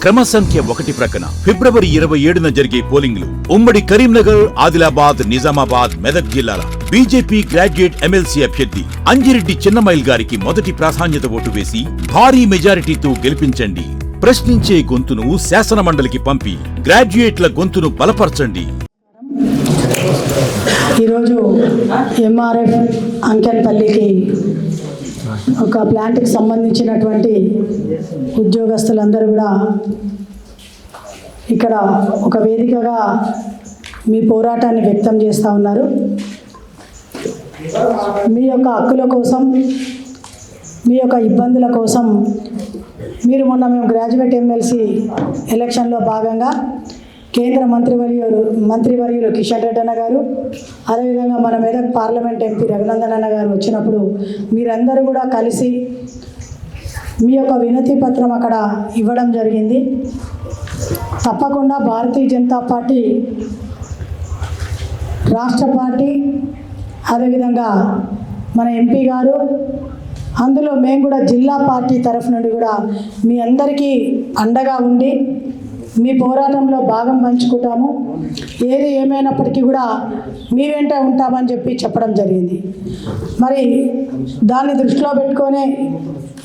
క్రమ సంఖ్య 1 ప్రక్కన ఫిబ్రవరి 27న జరిగే పోలింగ్లు ఉమ్మడి కరీంనగర్, ఆదిలాబాద్, నిజామాబాద్, మెదక్ జిల్లాల బీజేపీ గ్రాడ్యుయేట్ ఎమ్మెల్సీ అభ్యర్థి అంజిరెడ్డి చిన్నమైల్ గారికి మొదటి ప్రాధాన్యత ఓటు వేసి భారీ మెజారిటీతో గెలిపించండి. ప్రశ్నించే గొంతును శాసనమండలికి పంపి గ్రాడ్యుయేట్ల గొంతును బలపరచండి. ఈరోజు ఎంఆర్ఎఫ్ అంకెన్పల్లికి ఒక ప్లాంట్కి సంబంధించినటువంటి ఉద్యోగస్తులందరూ కూడా ఇక్కడ ఒక వేదికగా మీ పోరాటాన్ని వ్యక్తం చేస్తూ ఉన్నారు. మీ యొక్క హక్కుల కోసం, మీ యొక్క ఇబ్బందుల కోసం మీరు మొన్న మేము గ్రాడ్యుయేట్ ఎమ్మెల్సీ ఎలక్షన్లో భాగంగా కేంద్ర మంత్రివర్యులు కిషన్ రెడ్డి అన్న గారు, అదేవిధంగా మన మెదక్ పార్లమెంట్ ఎంపీ రఘునందన్ అన్న గారు వచ్చినప్పుడు మీరందరూ కూడా కలిసి మీ యొక్క వినతి పత్రం అక్కడ ఇవ్వడం జరిగింది. తప్పకుండా భారతీయ జనతా పార్టీ రాష్ట్ర పార్టీ, అదేవిధంగా మన ఎంపీ గారు, అందులో మేము కూడా జిల్లా పార్టీ తరఫు నుండి కూడా మీ అందరికీ అండగా ఉండి మీ పోరాటంలో భాగం పంచుకుంటాము. ఏది ఏమైనప్పటికీ కూడా మీ వెంట ఉంటామని చెప్పడం జరిగింది. దాన్ని దృష్టిలో పెట్టుకొని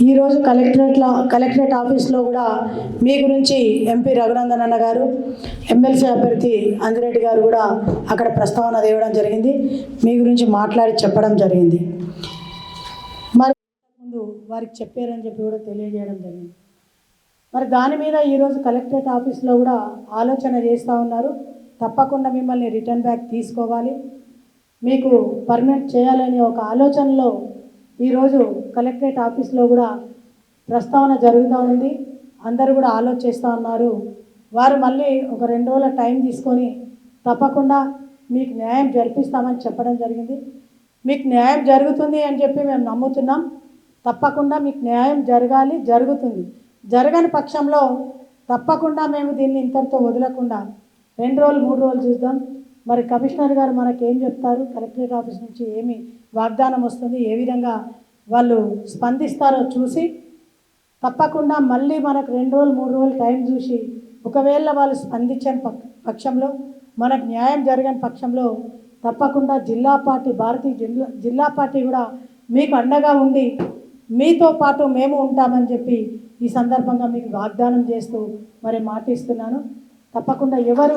ఈరోజు కలెక్టరేట్ ఆఫీస్లో కూడా మీ గురించి ఎంపీ రఘునందన్ అన్న గారు, ఎమ్మెల్సీ అభ్యర్థి అంజిరెడ్డి గారు కూడా అక్కడ ప్రస్తావన తేవడం జరిగింది. మీ గురించి మాట్లాడి చెప్పడం జరిగింది. ముందు వారికి చెప్పారని చెప్పి కూడా తెలియజేయడం జరిగింది. దాని మీద ఈరోజు కలెక్టరేట్ ఆఫీస్లో కూడా ఆలోచన చేస్తూ ఉన్నారు. తప్పకుండా మిమ్మల్ని రిటర్న్ బ్యాక్ తీసుకోవాలి, మీకు పర్మనెంట్ చేయాలనే ఒక ఆలోచనలో ఈరోజు కలెక్టరేట్ ఆఫీస్లో కూడా ప్రస్తావన జరుగుతూ ఉంది. అందరూ కూడా ఆలోచిస్తూ ఉన్నారు. వారు మళ్ళీ ఒక 2 రోజుల టైం తీసుకొని తప్పకుండా మీకు న్యాయం జరిపిస్తామని చెప్పడం జరిగింది. మీకు న్యాయం జరుగుతుంది అని చెప్పి మేము నమ్ముతున్నాం. తప్పకుండా మీకు న్యాయం జరగాలి, జరుగుతుంది. జరగని పక్షంలో తప్పకుండా మేము దీన్ని ఇంతటితో వదలకుండా 2 రోజులు 3 రోజులు చూద్దాం. కమిషనర్ గారు మనకేం చెప్తారు, కలెక్టరేట్ ఆఫీస్ నుంచి ఏమి వాగ్దానం వస్తుంది, ఏ విధంగా వాళ్ళు స్పందిస్తారో చూసి తప్పకుండా మళ్ళీ మనకు 2 రోజులు 3 రోజులు టైం చూసి ఒకవేళ వాళ్ళు స్పందించని పక్షంలో, మనకు న్యాయం జరగని పక్షంలో తప్పకుండా భారతీయ జిల్లా పార్టీ కూడా మీకు అండగా ఉండి మీతో పాటు మేము ఉంటామని చెప్పి ఈ సందర్భంగా మీకు వాగ్దానం చేస్తూ మాటిస్తున్నాను. తప్పకుండా ఎవరు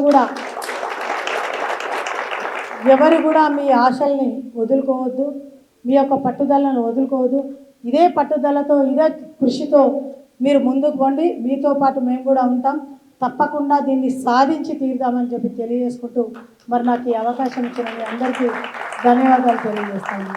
కూడా మీ ఆశల్ని వదులుకోవద్దు, మీ యొక్క పట్టుదలను వదులుకోవద్దు. ఇదే పట్టుదలతో, ఇదే కృషితో మీరు ముందుకు పోండి. మీతో పాటు మేము కూడా ఉంటాం. తప్పకుండా దీన్ని సాధించి తీరుదామని చెప్పి తెలియజేసుకుంటూ నాకు ఈ అవకాశం ఇచ్చిన మీ అందరికీ ధన్యవాదాలు తెలియజేస్తాను.